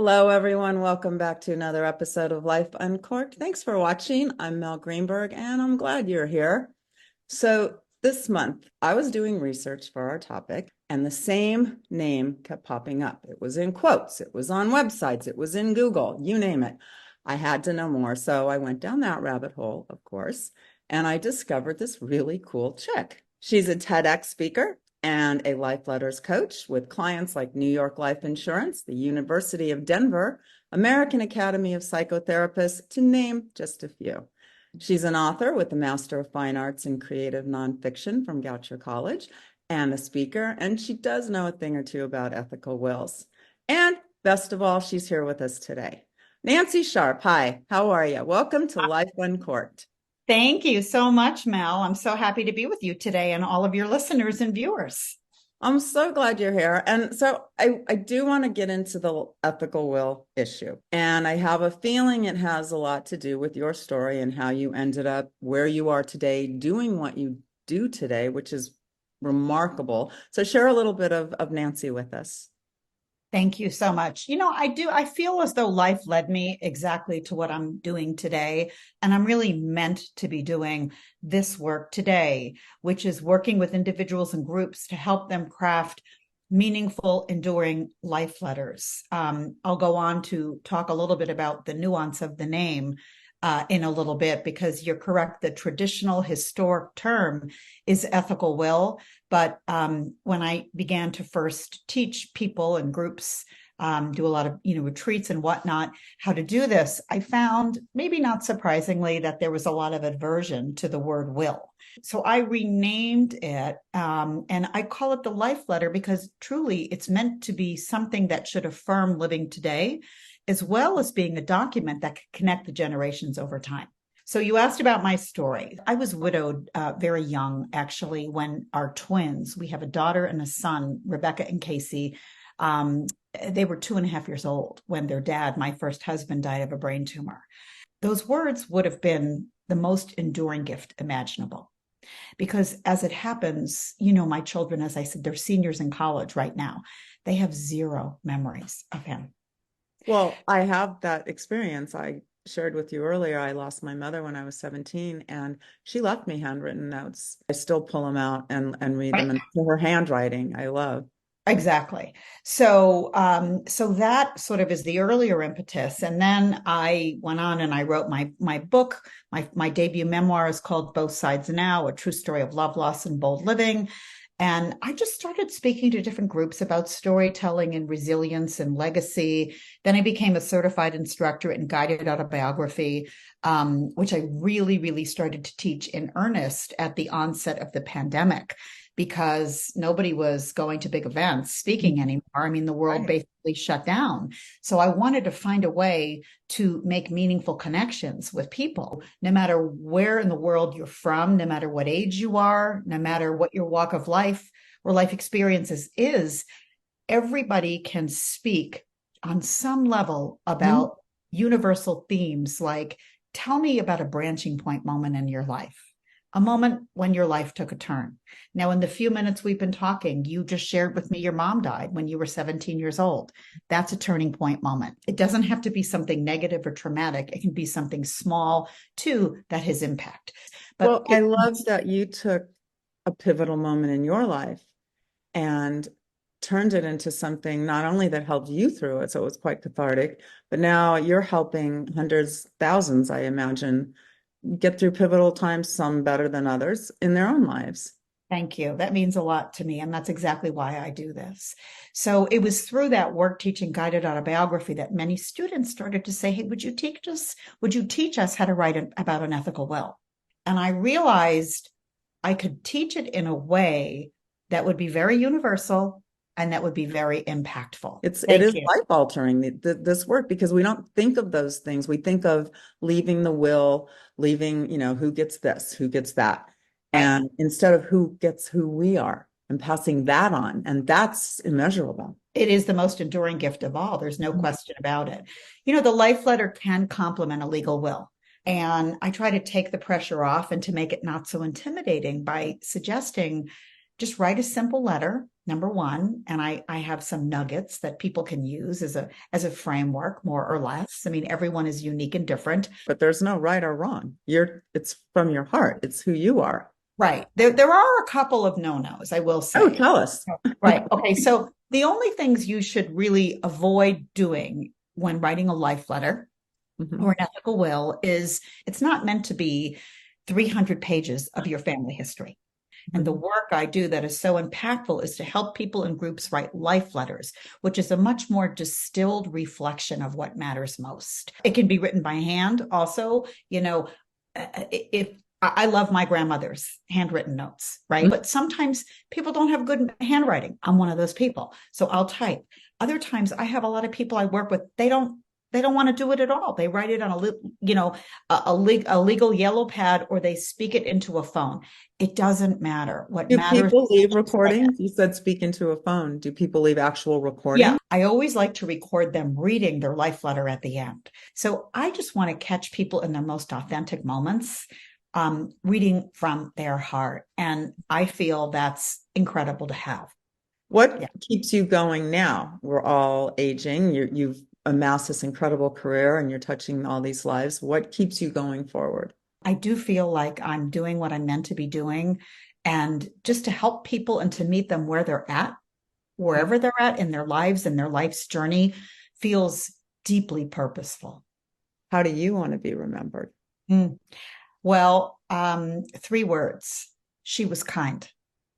Hello, everyone. Welcome back to another episode of Life Uncorked. Thanks for watching. I'm Mel Greenberg, and I'm glad you're here. So this month, I was doing research for our topic, and the same name kept popping up. It was in quotes, it was on websites, it was in Google, you name it. I had to know more, so I went down that rabbit hole, of course, and I discovered this really cool chick. She's a Tedx speaker and a life letters coach with clients like New York Life Insurance, the University of Denver, American Academy of Psychotherapists, to name just a few. She's an author with a Master of Fine Arts in Creative Nonfiction from Goucher College and a speaker, and she does know a thing or two about ethical wills. And best of all, she's here with us today. Nancy Sharp, hi, how are you? Welcome to Life Uncorked. Thank you so much, Mel. I'm so happy to be with you today and all of your listeners and viewers. I'm so glad you're here. And so I do want to get into the ethical will issue. And I have a feeling it has a lot to do with your story and how you ended up where you are today, doing what you do today, which is remarkable. So share a little bit of Nancy with us. Thank you so much. I feel as though life led me exactly to what I'm doing today. And I'm really meant to be doing this work today, which is working with individuals and groups to help them craft meaningful, enduring life letters. I'll go on to talk a little bit about the nuance of the name in a little bit, because you're correct. The traditional historic term is ethical will. But when I began to first teach people and groups, do a lot of retreats and whatnot, how to do this, I found, maybe not surprisingly, that there was a lot of aversion to the word will. So I renamed it, and I call it the life letter, because truly it's meant to be something that should affirm living today, as well as being a document that can connect the generations over time. So you asked about my story. I was widowed very young, actually, when our twins, we have a daughter and a son, Rebecca and Casey. They were 2.5 years old when their dad, my first husband, died of a brain tumor. Those words would have been the most enduring gift imaginable. Because as it happens, my children, as I said, they're seniors in college right now. They have zero memories of him. Well, I have that experience. I shared with you earlier, I lost my mother when I was 17, and she left me handwritten notes. I still pull them out and read them, and her handwriting I love. Exactly. So that sort of is the earlier impetus. And then I went on and I wrote my book. My debut memoir is called Both Sides Now, a true story of love, loss, and bold living. And I just started speaking to different groups about storytelling and resilience and legacy. Then I became a certified instructor in guided autobiography, which I really, really started to teach in earnest at the onset of the pandemic, because nobody was going to big events speaking anymore. I mean, the world basically shut down. So I wanted to find a way to make meaningful connections with people, no matter where in the world you're from, no matter what age you are, no matter what your walk of life or life experiences is. Everybody can speak on some level about universal themes, like, tell me about a branching point moment in your life. A moment when your life took a turn. Now, in the few minutes we've been talking, you just shared with me your mom died when you were 17 years old. That's a turning point moment. It doesn't have to be something negative or traumatic. It can be something small, too, that has impact. Well, I love that you took a pivotal moment in your life and turned it into something not only that helped you through it, so it was quite cathartic, but now you're helping hundreds, thousands, I imagine, get through pivotal times, some better than others, in their own lives. Thank you. That means a lot to me. And that's exactly why I do this. So it was through that work teaching guided autobiography that many students started to say, hey, would you teach us how to write about an ethical will? And I realized I could teach it in a way that would be very universal and that would be very impactful. It is life altering, this work, because we don't think of those things. We think of leaving the will, leaving, who gets this, who gets that. And instead of who gets who we are and passing that on. And that's immeasurable. It is the most enduring gift of all. There's no question about it. The life letter can complement a legal will. And I try to take the pressure off and to make it not so intimidating by suggesting just write a simple letter, number one. And I have some nuggets that people can use as a framework, more or less. I mean, everyone is unique and different. But there's no right or wrong. It's from your heart. It's who you are. Right. There are a couple of no-nos, I will Oh, say. tell us. Right. Okay. So the only things you should really avoid doing when writing a life letter Mhm. or an ethical will is it's not meant to be 300 pages of your family history. And the Mhm. work I do that is so impactful is to help people in groups write life letters, which is a much more distilled reflection of what matters most. It can be written by hand also, if I love my grandmother's handwritten notes, right? But sometimes people don't have good handwriting. I'm one of those people. So I'll type. Other times I have a lot of people I work with, they don't want to do it at all. They write it on a legal yellow pad, or they speak it into a phone. It doesn't matter. What Do matters people leave is say it. recordings? You said speak into a phone. Do people leave actual Yeah, recordings? I always like to record them reading their life letter at the end. So I just want to catch people in their most authentic moments, reading from their heart. And I feel that's incredible to have. Yeah. What keeps you going now? We're all aging. You've amassed this incredible career and you're touching all these lives. What keeps you going forward? I do feel like I'm doing what I'm meant to be doing. And just to help people and to meet them where they're at, wherever they're at in their lives and their life's journey, feels deeply purposeful. How do you want to be remembered? Mm. Well, three words. She was kind.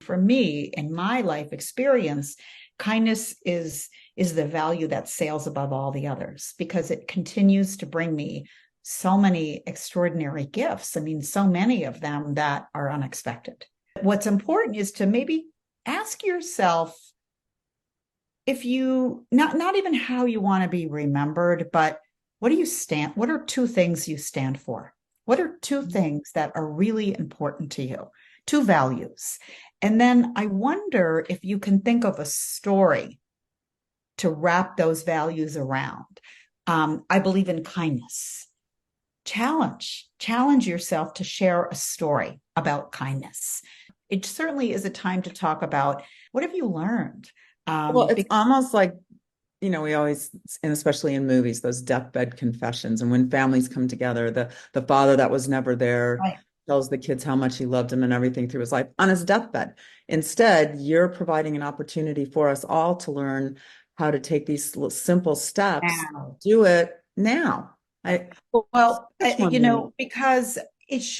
For me, in my life experience, kindness is the value that sails above all the others because it continues to bring me so many extraordinary gifts. I mean, so many of them that are unexpected. What's important is to maybe ask yourself if you not even how you want to be remembered, but what are two things you stand for? What are two things that are really important to you? Two values. And then I wonder if you can think of a story to wrap those values around. I believe in kindness. Challenge yourself to share a story about kindness. It certainly is a time to talk about what have you learned? Well, it's Because almost like, we always, and especially in movies, those deathbed confessions. And when families come together, the father that was never there right, tells the kids how much he loved them and everything through his life on his deathbed. Instead, you're providing an opportunity for us all to learn how to take these simple steps. now. Do it now. I Well, Which one minute? because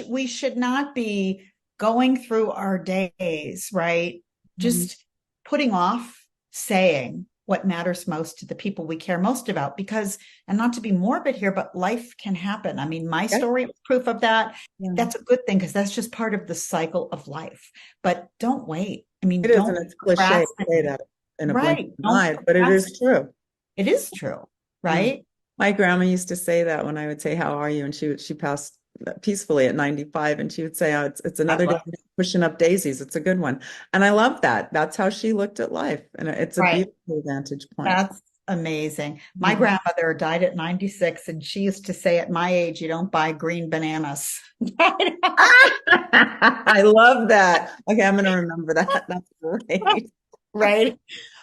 we should not be going through our days, right? Mhm. Just putting off saying what matters most to the people we care most about because, and not to be morbid here, but life can happen. I mean, my Yeah. story was proof of that. Yeah. That's a good thing because that's just part of the cycle of life. But don't wait. I mean, It is, don't and it's cliche to say procrastinate. that in a blink Right. of an Don't eye, but it is procrastinate. true. It is true, Yeah. right? My grandma used to say that when I would say, "How are you?" And she passed peacefully at 95, and she would say, "Oh, it's I another day love it. pushing up daisies. It's a good one." And I love that. That's how she looked at life, and it's a Right. beautiful vantage point. That's amazing. My Yeah. grandmother died at 96, and she used to say, at my age, you don't buy green bananas. I love that. Okay, I'm going to remember that. That's great. Right.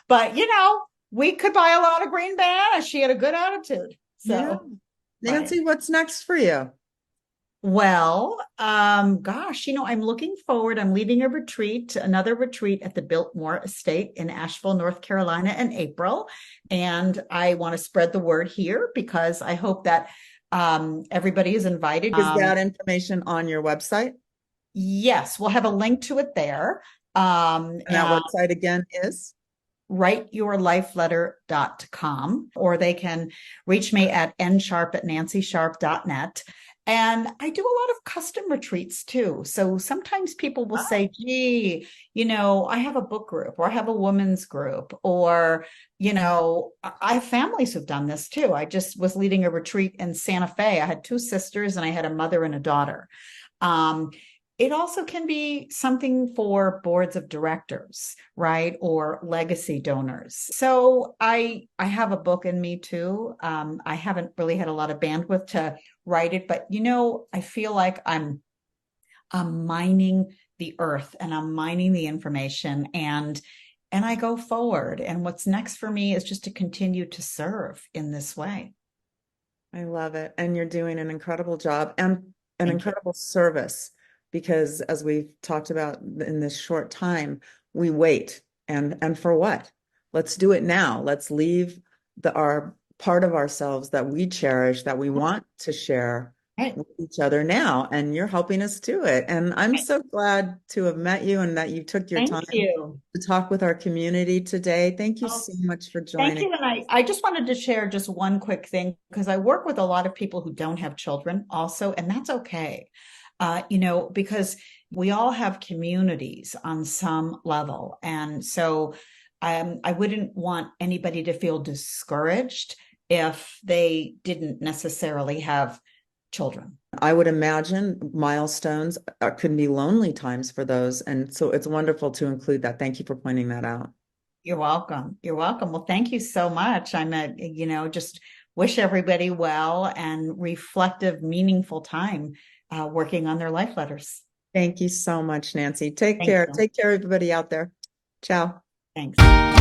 But, we could buy a lot of green bananas. She had a good attitude. Yeah. So, right. Nancy, what's next for you? Well, gosh, I'm looking forward. I'm leading another retreat at the Biltmore Estate in Asheville, North Carolina in April. And I want to spread the word here because I hope that everybody is invited. Is that information on your website? Yes, we'll have a link to it there. And that website again is? writeyourlifeletter.com, or they can reach me at nsharp@nancysharp.net. And I do a lot of custom retreats too. So sometimes people will say, gee, I have a book group or I have a women's group, or, I have families who've done this too. I just was leading a retreat in Santa Fe. I had two sisters and I had a mother and a daughter. Um, it also can be something for boards of directors, right? Or legacy donors. So I have a book in me too. I haven't really had a lot of bandwidth to write it, but I feel like I'm mining the earth and I'm mining the information and I go forward. And what's next for me is just to continue to serve in this way. I love it. And you're doing an incredible job and an Thank you. incredible service because as we've talked about in this short time, we wait. And for what? Let's do it now. Let's leave our part of ourselves that we cherish, that we want to share Right. with each other now. And you're helping us do it. And I'm so glad to have met you and that you took your Thank time you. to talk with our community today. Thank you Oh, so much for thank joining. you. And I just wanted to share just one quick thing because I work with a lot of people who don't have children also, and that's okay. Because we all have communities on some level. And so I wouldn't want anybody to feel discouraged if they didn't necessarily have children. I would imagine milestones could be lonely times for those. And so it's wonderful to include that. Thank you for pointing that out. You're welcome. You're welcome. Well, thank you so much. Just wish everybody well and reflective, meaningful time working on their life letters. Thank you so much, Nancy. Take Thank care. you. Take care, everybody out there. Ciao. Thanks.